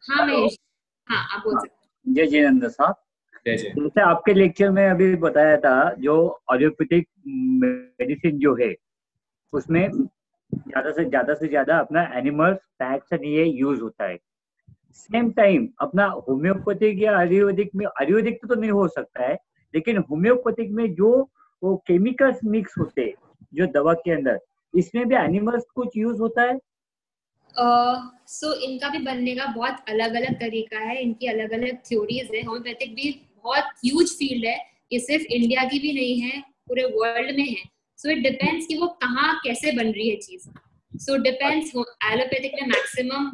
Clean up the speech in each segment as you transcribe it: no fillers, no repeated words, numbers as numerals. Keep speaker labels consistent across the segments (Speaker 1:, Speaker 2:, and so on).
Speaker 1: हाँ महेश, हाँ आप बोल सकते।
Speaker 2: जय जिनेंद्र साहब, जैसे आपके लेक्चर में अभी बताया था, जो एलोपैथिक मेडिसिन जो है उसमें ज्यादा से ज्यादा अपना एनिमल्स फैक्ट्स एंड ये यूज होता है। सेम टाइम अपना होम्योपैथिक या आयुर्वेदिक में, आयुर्वेदिक तो नहीं हो सकता है, लेकिन होम्योपैथिक में जो वो केमिकल्स मिक्स होते हैं जो दवा के अंदर, इसमें भी एनिमल्स कुछ यूज होता है।
Speaker 1: सो इनका भी बनने का बहुत अलग अलग तरीका है, इनकी अलग अलग थ्योरीज है। होम्योपैथिक भी बहुत ह्यूज फील्ड है, ये सिर्फ इंडिया की भी नहीं है, पूरे वर्ल्ड में है। सो इट डिपेंड्स कि वो कहाँ कैसे बन रही है चीज। सो डिपेंड्स, एलोपैथिक में मैक्सिमम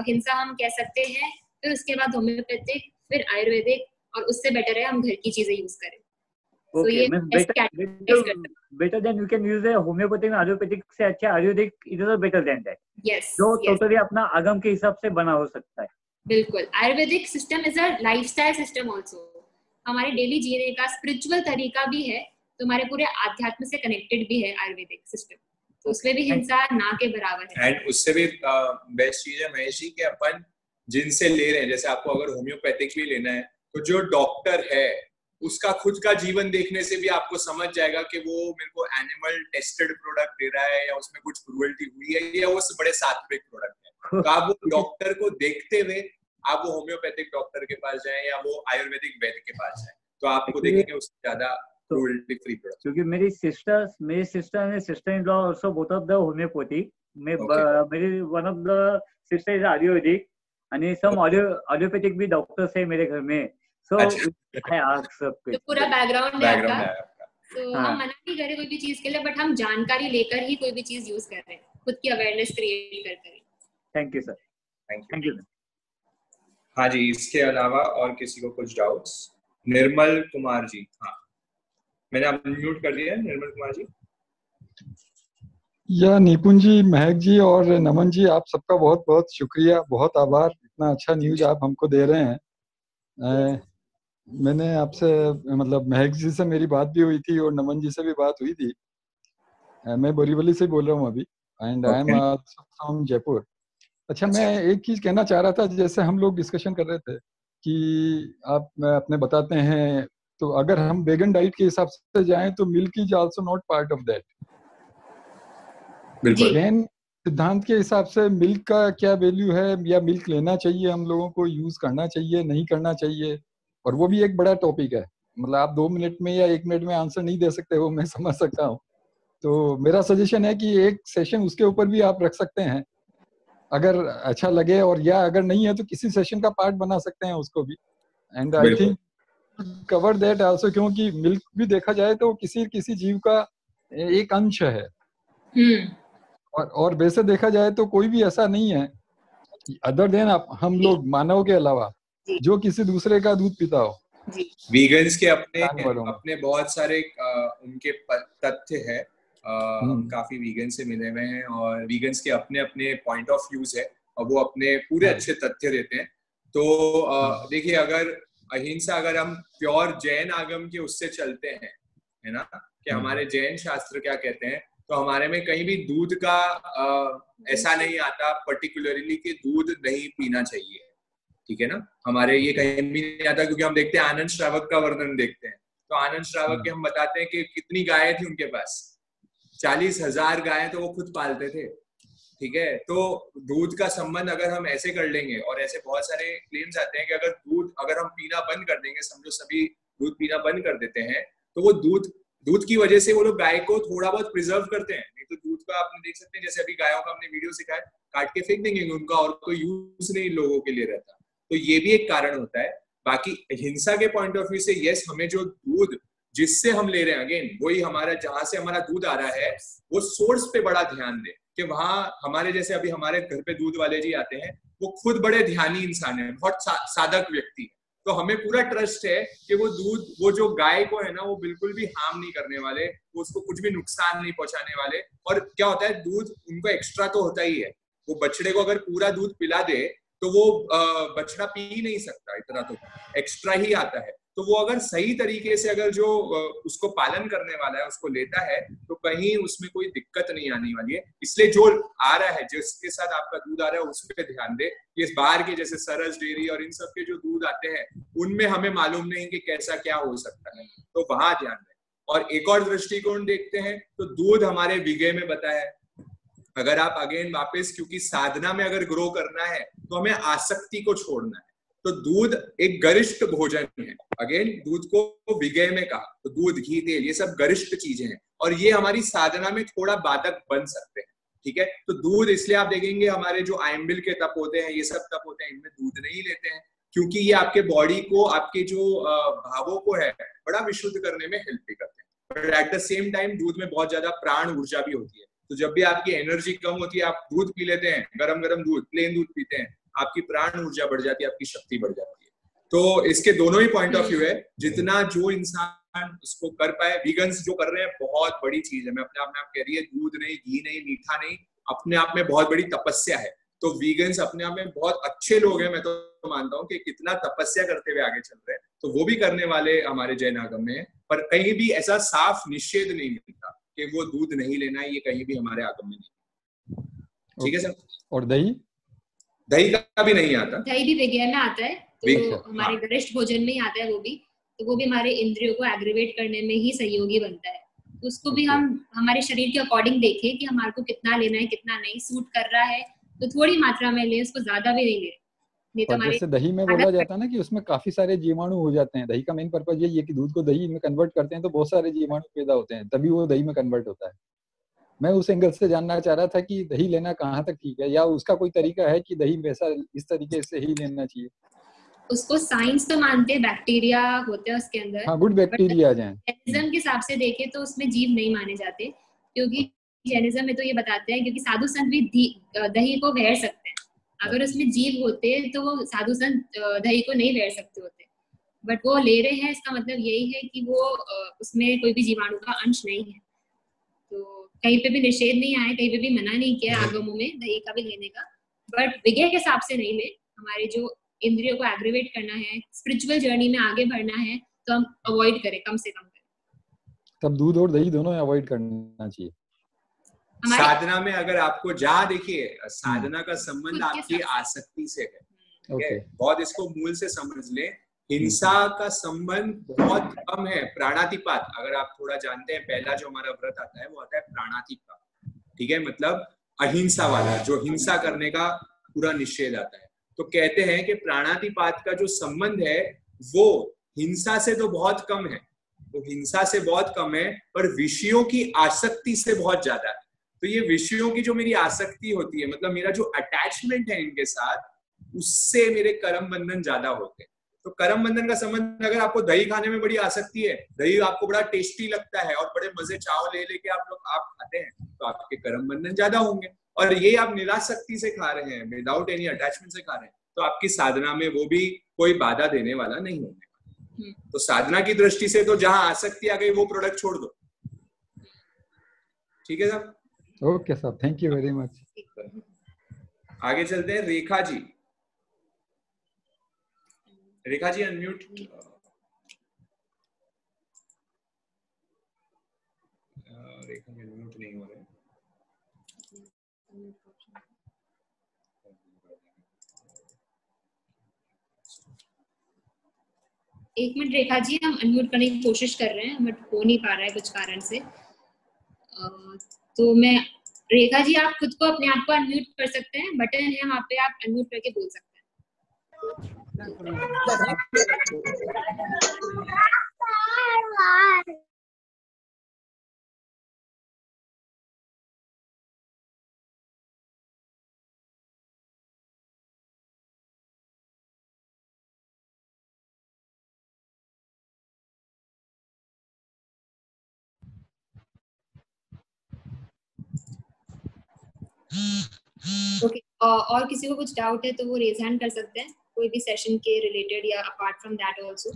Speaker 1: हिंसा हम कह सकते हैं, फिर उसके बाद होम्योपैथिक, फिर आयुर्वेदिक, और उससे बेटर है हम घर की चीजें यूज करें।
Speaker 2: Okay, better than you can use a homeopathic and allopathic से अच्छा Ayurvedic it is better than that.
Speaker 1: Yes,
Speaker 2: जो टोटली अपना आगम के हिसाब से बना हो सकता है।
Speaker 1: बिल्कुल, Ayurvedic system is a lifestyle system also, हमारे डेली जीने का स्पिरिचुअल तरीका भी है, तो हमारे पूरे आध्यात्म से कनेक्टेड भी है आयुर्वेदिक सिस्टम, तो उसमें भी हिंसा ना के बराबर है।
Speaker 3: एंड उससे भी बेस्ट चीज है महेश जी कि अपन जिनसे ले रहे हैं, जैसे आपको अगर होम्योपैथिक भी लेना है तो जो डॉक्टर है उसका खुद का जीवन देखने से भी आपको समझ जाएगा कि वो मेरे को एनिमल टेस्टेड प्रोडक्ट दे रहा है या उसमें कुछ क्रूएल्टी हुई है या वो बड़े सात्विक प्रोडक्ट है। तो आप वो डॉक्टर को देखते हुए आप वो होम्योपैथिक डॉक्टर के पास जाएं या वो आयुर्वेदिक वैद्य के पास जाएं, तो आपको देखेंगे उससे ज्यादा क्रूएल्टी फ्री प्रोडक्ट।
Speaker 2: क्योंकि मेरी sister and sister in law also both of the homeopathic, मेरी one of the sister is ayurvedic आणि सम एलोपैथिक भी डॉक्टर्स है मेरे घर में। सो आई आस्क सब
Speaker 1: तो पूरा बैकग्राउंड है आपका, तो
Speaker 2: हाँ।
Speaker 1: हम मना नहीं करें कोई भी चीज के लिए, बट हम जानकारी लेकर ही कोई भी चीज यूज कर रहे हैं, खुद की अवेयरनेस क्रिएट कर।
Speaker 2: Thank you sir, thank you.
Speaker 3: हाँ जी, इसके अलावा और किसी को कुछ डाउट्स? निर्मल कुमार जी, हाँ मैंने अनम्यूट कर दिया है। निर्मल कुमार जी।
Speaker 4: या निपुण जी, महक जी और नमन जी, आप सबका बहुत बहुत शुक्रिया, बहुत आभार, इतना अच्छा न्यूज आप हमको दे रहे हैं। मैंने आपसे मतलब महक जी से मेरी बात भी हुई थी और नमन जी से भी बात हुई थी। मैं बोरीवली से बोल रहा हूँ अभी, and I am from Jaipur. अच्छा, मैं एक चीज कहना चाह रहा था, जैसे हम लोग डिस्कशन कर रहे थे कि आप अपने बताते हैं, तो अगर हम वेगन डाइट के हिसाब से जाएं तो milk is also not part of that. Vegan सिद्धांत के हिसाब से मिल्क का क्या वैल्यू है, या मिल्क लेना चाहिए हम लोगों को, यूज करना चाहिए नहीं करना चाहिए, और वो भी एक बड़ा टॉपिक है। मतलब आप 2 मिनट में या 1 मिनट में आंसर नहीं दे सकते, वो मैं समझ सकता हूँ। तो मेरा सजेशन है कि एक सेशन उसके ऊपर भी आप रख सकते हैं, अगर अच्छा लगे, और या अगर नहीं है तो किसी सेशन का पार्ट बना सकते हैं उसको भी। And I think cover that also, क्योंकि मिल्क भी देखा जाए तो किसी जीव का एक अंश है। और वैसे देखा जाए तो कोई भी ऐसा नहीं है अदर देन हम लोग मानव के अलावा जो किसी दूसरे का दूध पीता हो।
Speaker 3: वीगन्स के अपने बहुत सारे उनके तथ्य है, हम काफी वीगन से मिले हुए हैं और वीगन्स के अपने अपने पॉइंट ऑफ व्यूज है और वो अपने पूरे अच्छे तथ्य देते हैं। तो देखिए, अगर अहिंसा, अगर हम प्योर जैन आगम के उससे चलते हैं, है ना, कि हमारे जैन शास्त्र क्या कहते हैं, तो हमारे में कहीं भी दूध का ऐसा नहीं आता पर्टिकुलरली कि दूध नहीं पीना चाहिए, ठीक है ना। हमारे ये कहीं भी नहीं आता, क्योंकि हम देखते हैं आनंद श्रावक का वर्णन देखते हैं, तो आनंद श्रावक के हम बताते हैं कि कितनी गायें थी उनके पास, 40,000 गायें तो वो खुद पालते थे, ठीक है। तो दूध का संबंध अगर हम ऐसे कर लेंगे, और ऐसे बहुत सारे क्लेम्स आते हैं कि अगर हम पीना बंद कर देंगे, समझो सभी दूध पीना बंद कर देते हैं, तो वो दूध की वजह से वो लोग गाय को थोड़ा बहुत प्रिजर्व करते हैं। नहीं तो दूध का आपने देख सकते हैं, जैसे अभी गायों का हमने वीडियो सिखाया, काट के फेंक देंगे, उनका और कोई यूज नहीं लोगों के लिए रहता, तो ये भी एक कारण होता है। बाकी हिंसा के पॉइंट ऑफ व्यू से यस, हमें जो दूध जिससे हम ले रहे हैं, अगेन वही हमारा, जहां से हमारा दूध आ रहा है, वो सोर्स पे बड़ा ध्यान दें कि वहां हमारे जैसे अभी हमारे घर पे दूध वाले जी आते हैं, वो खुद बड़े ध्यानी इंसान है, बहुत साधक व्यक्ति है, तो हमें पूरा ट्रस्ट है कि वो दूध, वो जो गाय को है ना, वो बिल्कुल भी हार्म नहीं करने वाले, वो उसको कुछ भी नुकसान नहीं पहुंचाने वाले। और क्या होता है, दूध उनको एक्स्ट्रा तो होता ही है, वो बछड़े को अगर पूरा दूध पिला दे तो वो बछड़ा पी नहीं सकता, इतना तो एक्स्ट्रा ही आता है, तो वो अगर सही तरीके से अगर जो उसको पालन करने वाला है उसको लेता है तो कहीं उसमें कोई दिक्कत नहीं आने वाली है। इसलिए जो आ रहा है, जिसके साथ आपका दूध आ रहा है, उस पर ध्यान दे। ये बाहर के जैसे सरस डेयरी और इन सब के जो दूध आते हैं उनमें हमें मालूम नहीं कि कैसा क्या हो सकता है, तो वहां ध्यान दें। और एक और दृष्टिकोण देखते हैं तो दूध हमारे विगे में बताया है। अगर आप अगेन वापस, क्योंकि साधना में अगर ग्रो करना है तो हमें आसक्ति को छोड़ना है, तो दूध एक गरिष्ठ भोजन है। अगेन दूध को विगय में कहा तो दूध, घी, तेल ये सब गरिष्ठ चीजें हैं और ये हमारी साधना में थोड़ा बाधक बन सकते हैं। ठीक है, तो दूध इसलिए आप देखेंगे हमारे जो आयम्बिल के तप होते हैं, ये सब तप होते हैं, इनमें दूध नहीं लेते हैं, क्योंकि ये आपके बॉडी को, आपके जो भावों को है बड़ा विशुद्ध करने में हेल्प भी करते हैं। But at the same time दूध में बहुत ज्यादा प्राण ऊर्जा भी होती है। तो जब भी आपकी एनर्जी कम होती है, आप दूध पी लेते हैं, गरम गरम दूध, प्लेन दूध पीते हैं, आपकी प्राण ऊर्जा बढ़ जाती है, आपकी शक्ति बढ़ जाती है। तो इसके दोनों ही पॉइंट ऑफ व्यू है। जितना जो इंसान उसको कर पाए, वीगन्स जो कर रहे हैं बहुत बड़ी चीज है। मैं अपने आप में आप कह रही है दूध नहीं, घी नहीं, मीठा नहीं, अपने आप में बहुत बड़ी तपस्या है। तो वीगन्स अपने आप में बहुत अच्छे लोग हैं। मैं तो मानता हूँ कि कितना तपस्या करते हुए आगे चल रहे हैं, तो वो भी करने वाले हमारे जैन आगम में है। पर कहीं भी ऐसा साफ निषेध नहीं मिलता कि वो दूध नहीं लेना है, ये कहीं भी हमारे आगम में नहीं। ठीक है सर।
Speaker 4: और दही?
Speaker 3: दही का भी नहीं आता।
Speaker 1: दही भी विज्ञान में आता है, तो हमारे गरिष्ठ भोजन में ही आता है वो भी। तो वो भी हमारे इंद्रियों को एग्रीवेट करने में ही सहयोगी बनता है। तो उसको भी हम हमारे शरीर के अकॉर्डिंग देखें कि हमारे को कितना लेना है, कितना नहीं। सूट कर रहा है तो थोड़ी मात्रा में लें, उसको ज्यादा भी नहीं लें। नहीं तो हमारे
Speaker 4: जैसे दही में बोला जाता है ना कि उसमें काफी सारे जीवाणु हो जाते हैं। दही का मेन पर्पज यही है कि दूध को दही में कन्वर्ट करते हैं तो बहुत सारे जीवाणु पैदा होते हैं, तभी वो दही में कन्वर्ट होता है। मैं उस एंगल से जानना चाह रहा था कि दही लेना कहाँ तक ठीक है, या उसका कोई तरीका है कि दही वैसा इस तरीके से ही लेना चाहिए? उसको
Speaker 1: साइंस तो मानते हैं, बैक्टीरिया होते हैं उसके अंदर।
Speaker 4: हाँ, गुड बैक्टीरिया जाए।
Speaker 1: जैनिज्म के हिसाब से देखें तो उसमें जीव नहीं माने जाते, क्योंकि जैनिज्म में तो ये बताते हैं क्योंकि साधु संत भी दही को वैर सकते हैं। अगर उसमें जीव होते तो वो साधु संत दही को नहीं वैर सकते होते, बट वो ले रहे हैं, इसका मतलब यही है कि वो उसमें कोई भी जीवाणु का अंश नहीं है। तो कहीं पे भी निषेध नहीं आया, कहीं पे भी मना नहीं किया आगमों में दही का भी लेने का, बट विज्ञ के हिसाब से नहीं ले। हमारे जो इंद्रियों को एग्रीवेट करना है, स्पिरिचुअल जर्नी में आगे बढ़ना है, तो हम अवॉइड करें, कम से कम करें।
Speaker 4: तब दूध और दही दोनों अवॉइड करना चाहिए।
Speaker 3: साधना में अगर आपको, जहाँ देखिए साधना का संबंध आपकी आसक्ति से है। okay. बहुत इसको मूल से समझ ले। हिंसा का संबंध बहुत कम है। प्राणातिपात अगर आप थोड़ा जानते हैं, पहला जो हमारा व्रत आता है वो आता है प्राणातिपात। ठीक है, मतलब अहिंसा वाला, जो हिंसा करने का पूरा निषेध आता है। तो कहते हैं कि प्राणातिपात का जो संबंध है वो हिंसा से तो बहुत कम है, वो हिंसा से बहुत कम है, पर विषयों की आसक्ति से बहुत ज्यादा है। तो ये विषयों की जो मेरी आसक्ति होती है, मतलब मेरा जो अटैचमेंट है इनके साथ, उससे मेरे कर्म बंधन ज्यादा होते हैं। तो कर्म बंधन का संबंध, अगर आपको दही खाने में बड़ी आसक्ति है, दही आपको बड़ा टेस्टी लगता है और बड़े मजे चाव ले लेके आप खाते हैं, तो आपके कर्म बंधन ज्यादा होंगे। और ये आप निरासक्ति से खा रहे हैं, विदाउट एनी अटैचमेंट से खा रहे हैं, तो आपकी साधना में वो भी कोई बाधा देने वाला नहीं होने। तो साधना की दृष्टि से तो जहां आसक्ति आ गई वो प्रोडक्ट छोड़ दो। ठीक है साहब?
Speaker 4: ओके साहब, थैंक यू वेरी मच।
Speaker 3: आगे चलते हैं। रेखा जी, रेखा जी अनम्यूट। रेखा जी अनम्यूट नहीं हो रहे।
Speaker 1: एक मिनट रेखा जी, हम अनम्यूट करने की कोशिश कर रहे हैं, बट हो नहीं पा रहा है कुछ कारण से। तो मैं, रेखा जी आप खुद को अपने आप को अनम्यूट कर सकते हैं, बटन है वहाँ पे, आप अनम्यूट करके बोल सकते हैं। ओके, और किसी को कुछ डाउट है तो वो रेज हैंड कर सकते हैं, कोई भी सेशन के रिलेटेड या apart from that also.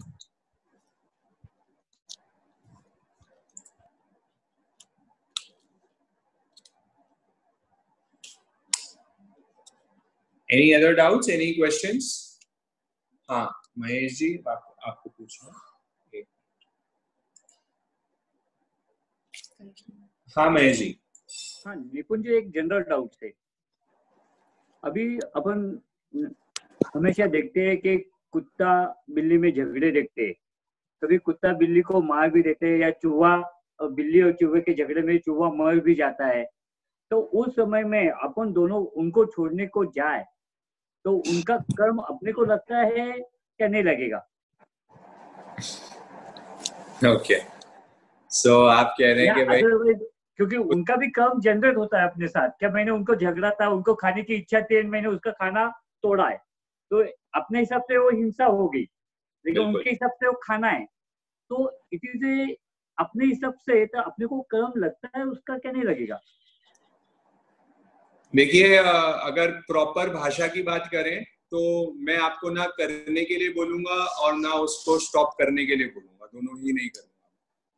Speaker 3: Any other doubts? Any questions? हाँ महेश जी, आपको पूछना। हाँ महेश जी।
Speaker 2: हाँ निपुण जी, एक जनरल डाउट है। अभी अपन हमेशा देखते हैं कि कुत्ता बिल्ली में झगड़े देखते हैं, कभी कुत्ता बिल्ली को मार भी देते हैं, या चूहा बिल्ली और चूहे के झगड़े में चूहा मर भी जाता है। तो उस समय में अपन दोनों उनको छोड़ने को जाए तो उनका कर्म अपने को लगता है क्या नहीं लगेगा?
Speaker 3: ओके, सो आप कह रहे हैं कि भाई
Speaker 2: क्योंकि उनका भी कर्म जनरेट होता है अपने साथ। क्या मैंने उनको झगड़ा था, उनको खाने की इच्छा थी, मैंने उसका खाना तोड़ा है, तो अपने हिसाब से वो हिंसा होगी, लेकिन उनके हिसाब से वो खाना है। तो इसीलिए अपने हिसाब से तो अपने को कर्म लगता है, उसका क्या नहीं लगेगा?
Speaker 3: देखिए, अगर प्रॉपर भाषा की बात करें तो मैं आपको ना करने के लिए बोलूंगा और ना उसको स्टॉप करने के लिए बोलूंगा, दोनों ही नहीं करूंगा,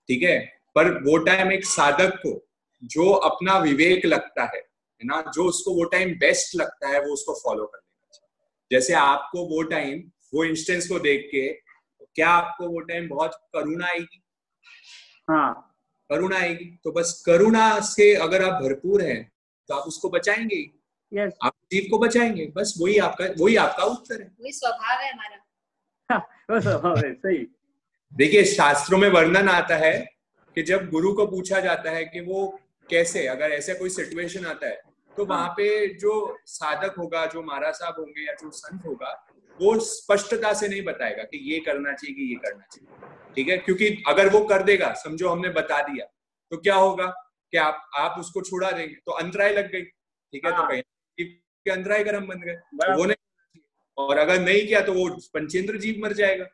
Speaker 3: ठीक है। पर वो टाइम एक साधक को जो अपना विवेक लगता है ना, जो उसको वो टाइम बेस्ट लगता है, वो उसको फॉलो कर लेना चाहिए। जैसे आपको वो टाइम, वो इंस्टेंस को देख के क्या आपको वो टाइम बहुत करुणा आएगी?
Speaker 2: हाँ,
Speaker 3: करुणा आएगी। तो बस करुणा से अगर आप भरपूर हैं तो आप उसको बचाएंगे।
Speaker 2: yes.
Speaker 3: आप जीव को बचाएंगे, बस वही आपका उत्तर है,
Speaker 1: वही स्वभाव है हमारा।
Speaker 2: वो स्वभाव है, सही।
Speaker 3: देखिए, शास्त्रों में वर्णन आता है कि जब गुरु को पूछा जाता है कि वो कैसे, अगर ऐसा कोई सिचुएशन आता है तो वहां पे जो साधक होगा, जो महाराज साहब होंगे या जो संत होगा, वो स्पष्टता से नहीं बताएगा कि ये करना चाहिए कि ये करना चाहिए, ठीक है। क्योंकि अगर वो कर देगा, समझो हमने बता दिया, तो क्या होगा कि आप उसको छुड़ा देंगे तो अंतराय लग गई, ठीक है। तो कहीं अंतराय कर्म बन गए, तो वो नहीं, और अगर नहीं किया तो वो पंचेंद्र जीव मर जाएगा।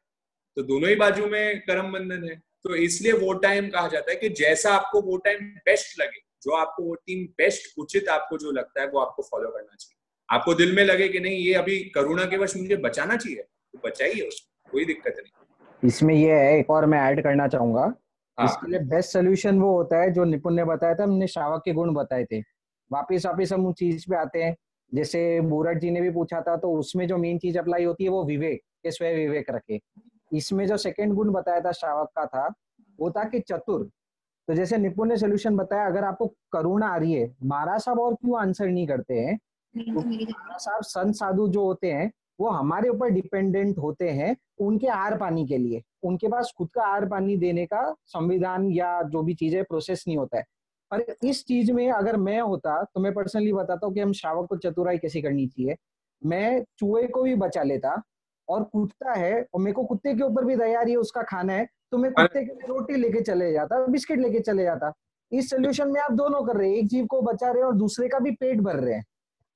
Speaker 3: तो दोनों ही बाजू में कर्म बंधन है। तो इसलिए वो टाइम कहा जाता है कि जैसा आपको वो टाइम बेस्ट लगे, जो आपको वो टीम बेस्ट उचित आपको जो लगता है, वो आपको फॉलो करना चाहिए। आपको दिल में लगे कि नहीं, ये अभी करुणा के वश मुझे बचाना चाहिए, तो बचाइए उसको, कोई दिक्कत नहीं।
Speaker 5: इसमें ये है, एक और मैं ऐड करना चाहूंगा। इसके लिए बेस्ट सोल्यूशन वो होता है जो निपुण ने बताया था, हमने श्रावक के गुण बताए थे। वापिस हम उस चीज पे आते हैं, जैसे बूरट जी ने भी पूछा था, तो उसमें जो मेन चीज अप्लाई होती है वो विवेक के, स्वयं विवेक रखे। इसमें जो सेकंड गुण बताया था श्रावक का था, वो था कि चतुर। तो जैसे निपुण ने सोल्यूशन बताया, अगर आपको करुणा आ रही है, महाराज साहब और क्यों आंसर नहीं करते हैं? तो महाराज साहब संत साधु जो होते हैं वो हमारे ऊपर डिपेंडेंट होते हैं उनके आहार पानी के लिए। उनके पास खुद का आहार पानी देने का संविधान या जो भी चीज है प्रोसेस नहीं होता है। पर इस चीज में अगर मैं होता तो मैं पर्सनली बताता हूँ कि हम श्रावक को चतुराई कैसे करनी चाहिए। मैं चूहे को भी बचा लेता, और कुत्ता है और मेरे को कुत्ते के ऊपर भी दया रही है, उसका खाना है, तो मैं कुत्ते के लिए रोटी लेके चले जाता, बिस्किट लेके चले जाता। इस सोल्यूशन में आप दोनों कर रहे हैं, एक जीव को बचा रहे हैं और दूसरे का भी पेट भर रहे हैं।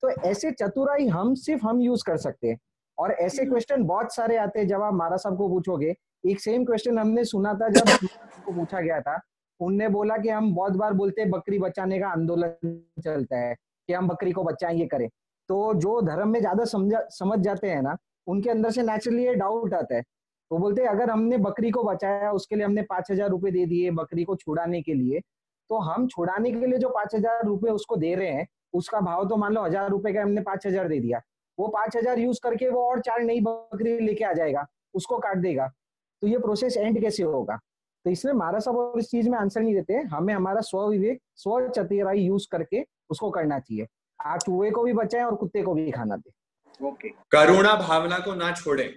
Speaker 5: तो ऐसे चतुराई सिर्फ हम यूज कर सकते हैं। और ऐसे क्वेश्चन बहुत सारे आते हैं, जब आप महाराज साहब को पूछोगे। एक सेम क्वेश्चन हमने सुना था जब को पूछा गया था, उनने बोला कि हम बहुत बार बोलते हैं बकरी बचाने का आंदोलन चलता है कि हम बकरी को बचाएं, ये करें। तो जो धर्म में ज्यादा समझ जाते हैं ना, उनके अंदर से नेचुरली ये डाउट आता है। वो बोलते हैं अगर हमने बकरी को बचाया, उसके लिए हमने 5,000 रुपए दे दिए बकरी को छुड़ाने के लिए, तो हम छुड़ाने के लिए जो 5,000 रुपए उसको दे रहे हैं, उसका भाव तो मान लो 1,000 रुपए का, हमने 5,000 दे दिया। वो 5,000 यूज करके वो और 4 नई बकरी लेके आ जाएगा, उसको काट देगा। तो ये प्रोसेस एंड कैसे होगा? तो इसलिए महाराज साहब इस चीज में आंसर नहीं देते। हमें हमारा स्व विवेक, स्व चतुराई यूज करके उसको करना चाहिए। आप चूहे को भी बचाएं और कुत्ते को भी खाना दें।
Speaker 3: ओके, करुणा भावना को ना छोड़ें।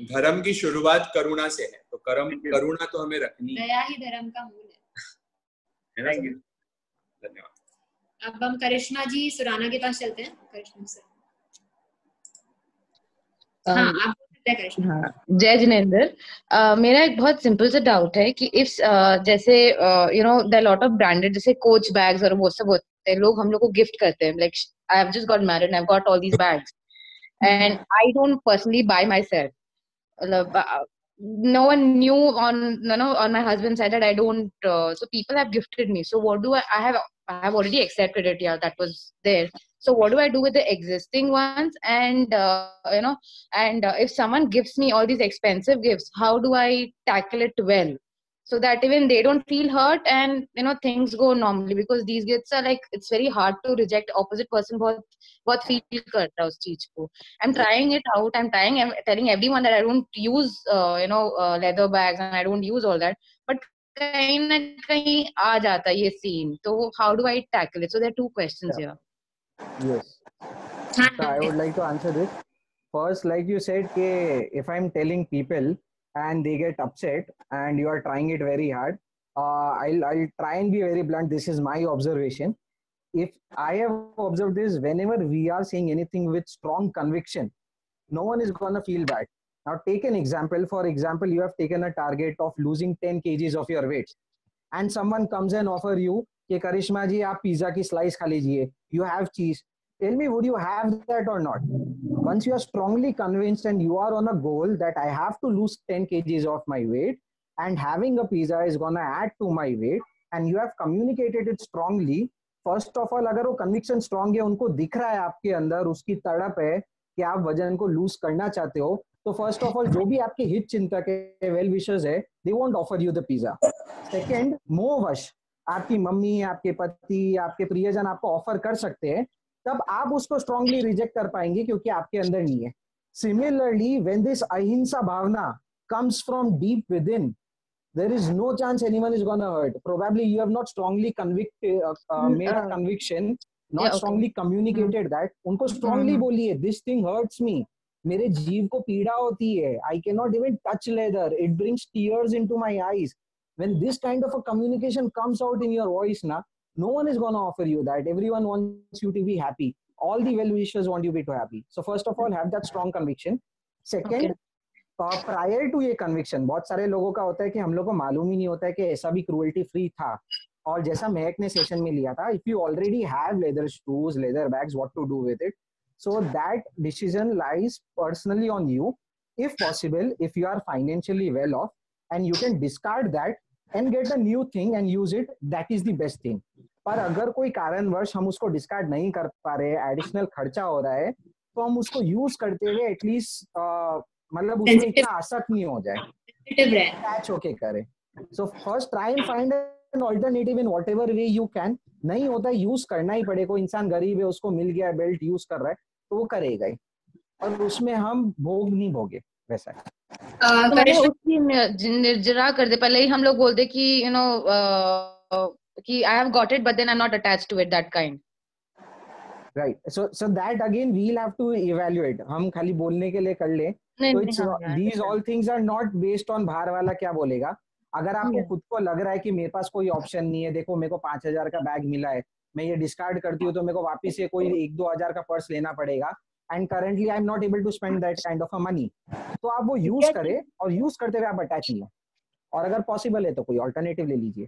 Speaker 3: धर्म की शुरुआत करुणा से है, तो करुणा तो हमें रखनी है।
Speaker 1: दया ही धर्म का मूल है।
Speaker 3: थैंक यू, धन्यवाद।
Speaker 1: अब हम करिश्मा जी सुराना के पास चलते हैं। करिश्मा सर। हाँ, आप
Speaker 6: हाँ, जय जिनेंद्र। मेरा एक बहुत सिंपल सा डाउट है कि इफ जैसे you know there lot of branded जैसे कोच बैग्स और वो सब होते हैं, लोग हम लोग को गिफ्ट करते हैं। Like I have just got married, I have got all these bags and I don't personally buy myself. No one knew on my husband's side that I don't. So people have gifted me. So what do I have already accepted it. Yeah, that was there. So what do I do with the existing ones? And if someone gives me all these expensive gifts, how do I tackle it well, so that even they don't feel hurt and things go normally? Because these gifts are like, it's very hard to reject. Opposite person बहुत feel करता है उस चीज को. I'm trying it out. I'm telling everyone that I don't use leather bags and I don't use all that. But कहीं ना कहीं आ जाता है ये सीन, तो how do I tackle it? So there are two questions here.
Speaker 5: Yes. So I would like to answer this. First, like you said, if I'm telling people and they get upset and you are trying it very hard, I'll try and be very blunt. This is my observation. If I have observed this, whenever we are saying anything with strong conviction, no one is going to feel bad. Now take an example. For example, you have taken a target of losing 10 kgs of your weight and someone comes and offer you, कि करिश्मा जी आप pizza की slice खा लीजिए, you have cheese. Tell me, would you have that or not? Once you are strongly convinced and you are on a goal that I have to lose 10 kgs of my weight and having a pizza is going to add to my weight and you have communicated it strongly, first of all, अगर वो conviction strong है, उनको दिख रहा है आपके अंदर उसकी तड़प है कि आप वजन को लूज करना चाहते हो, तो फर्स्ट ऑफ ऑल जो भी आपके हित चिंतक है, वेल विशर्स है, they won't offer you the pizza. Second, मोहवश आपकी मम्मी, आपके पति, आपके प्रियजन आपको ऑफर कर सकते हैं, तब आप उसको स्ट्रांगली रिजेक्ट कर पाएंगे क्योंकि आपके अंदर नहीं है. सिमिलरली व्हेन दिस अहिंसा भावना comes from deep within, there is no chance anyone is going to hurt. Probably you have not strongly made a conviction, not strongly communicated that. उनको strongly बोलिए, this thing hurts me, मेरे जीव को पीड़ा होती है, I cannot even touch leather, it brings tears into my eyes. When this kind of a communication comes out in your voice, no one is going to offer you that. Everyone wants you to be happy. All the well-wishers want you to be happy. So first of all, have that strong conviction. Second, prior to ये conviction, बहुत सारे लोगों का होता है कि हम लोग को मालूम ही नहीं होता है कि ऐसा भी cruelty free था. और जैसा महक ने सेशन में लिया था, if you already have leather shoes, leather bags, what to do with it? So that decision lies personally on you. If possible, if you are financially well off and you can discard that and get a new thing and use it, that is the best thing. पर अगर कोई कारणवश हम उसको discard नहीं कर पा रहे, एडिशनल खर्चा हो रहा है, तो हम उसको यूज करते हुए एटलीस्ट मतलब उसमें इतना आसक्त नहीं हो जाए, अटैच होके करें. So first try and find an alternative in whatever way you can. नहीं होता यूज करना ही पड़े. कोई इंसान गरीब है, उसको मिल गया बेल्ट, यूज कर रहा है, तो वो करेगा ही, और उसमें हम भोग नहीं भोगे. वैसा
Speaker 6: उसकी निर्जरा कर दे. पहले ही हम लोग बोलते कि यू नो कि I have got it, but then I'm not attached to it, that kind.
Speaker 5: Right. So that again we'll have to evaluate. हम खाली बोलने के लिए कर ले. So these all things are not based on बाहर वाला क्या बोलेगा. अगर आपको खुद को लग रहा है कि मेरे पास कोई ऑप्शन नहीं है, देखो मेरे को 5,000 का बैग मिला है, मैं ये डिस्कार्ड करती हूँ तो मेरे को वापस से कोई 1-2 हजार का पर्स लेना पड़ेगा, and currently I'm not able to spend that kind of a money. तो आप वो यूज करें और यूज करते हुए आप अटैच नहीं हो, और अगर पॉसिबल है तो कोई ऑल्टरनेटिव ले लीजिए.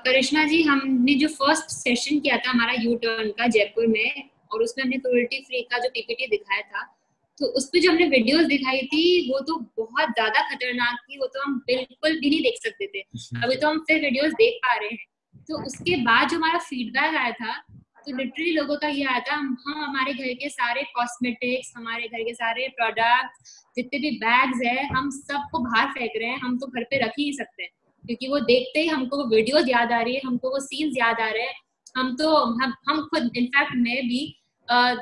Speaker 1: करिश्मा जी, हमने जो फर्स्ट सेशन किया था हमारा यू टर्न का जयपुर में, और उसमें हमने क्रुएल्टी फ्री का जो पीपीटी दिखाया था, तो उस पे जो हमने वीडियोस दिखाई थी वो तो बहुत ज्यादा खतरनाक थी. वो तो हम बिल्कुल भी नहीं देख सकते थे. अभी तो हम फिर वीडियोस देख पा रहे हैं. तो उसके बाद जो हमारा फीडबैक आया था, तो लिटरली लोगों का ये आया था, हम हमारे घर के सारे कॉस्मेटिक्स, हमारे घर के सारे प्रोडक्ट्स, जितने भी बैग्स है, हम सबको बाहर फेंक रहे हैं. हम तो घर पे रख ही नहीं सकते, क्योंकि वो देखते ही हमको वो वीडियोस याद आ रही है, हमको वो सीन्स याद आ रहे हैं. हम खुद, इनफैक्ट मैं भी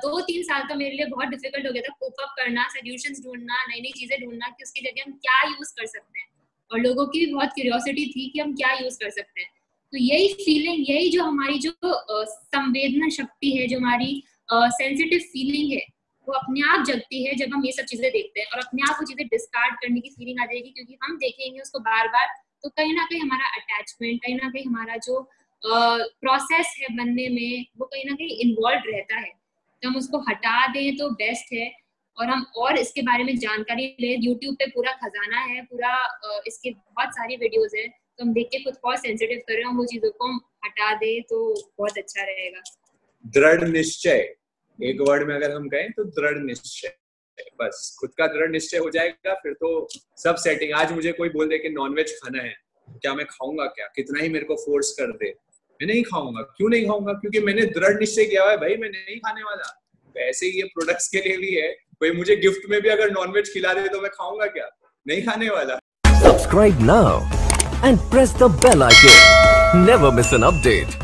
Speaker 1: 2-3 साल तो मेरे लिए बहुत डिफिकल्ट हो गया था कोप अप करना, सोल्यूशंस ढूंढना, नई नई चीजें ढूंढना कि उसकी जगह हम क्या यूज कर सकते हैं. और लोगों की भी बहुत क्यूरियोसिटी थी कि हम क्या यूज कर सकते हैं. तो यही फीलिंग, यही जो हमारी जो संवेदना शक्ति है, जो हमारी सेंसिटिव फीलिंग है, वो अपने आप जगती है जब हम ये सब चीजें देखते हैं, और अपने आप वो चीजें डिस्कार्ड करने की फीलिंग आ जाएगी, क्योंकि हम देखेंगे उसको बार बार. तो कहीं ना कहीं हमारा अटैचमेंट, कहीं ना कहीं हमारा जो प्रोसेस है बनने में, वो कहीं ना कहीं इन्वॉल्व रहता है. तो हम उसको हटा दें तो बेस्ट है. और हम और इसके बारे में जानकारी ले, यूट्यूब पे पूरा खजाना है, पूरा इसके बहुत सारी वीडियोस है, तो हम देख के खुद को सेंसिटिव कर रहे हैं, वो चीजों को हम हटा दे तो बहुत अच्छा रहेगा.
Speaker 3: दृढ़ निश्चय, एक वर्ड में अगर हम कहें तो दृढ़ निश्चय. बस खुद का दृढ़ निश्चय हो जाएगा, फिर तो सब सेटिंग. आज मुझे कोई बोल दे कि नॉनवेज खाना है, क्या मैं खाऊंगा? क्या कितना ही मेरे को फोर्स कर दे, मैं नहीं खाऊंगा. क्यों नहीं खाऊंगा? क्योंकि मैंने दृढ़ निश्चय किया हुआ है, भाई मैं नहीं खाने वाला. वैसे ही ये प्रोडक्ट्स के लिए भी है. कोई मुझे गिफ्ट में भी अगर नॉनवेज खिला दे तो मैं खाऊंगा क्या? नहीं खाने वाला.
Speaker 7: Subscribe now and press the bell icon. Never miss an update.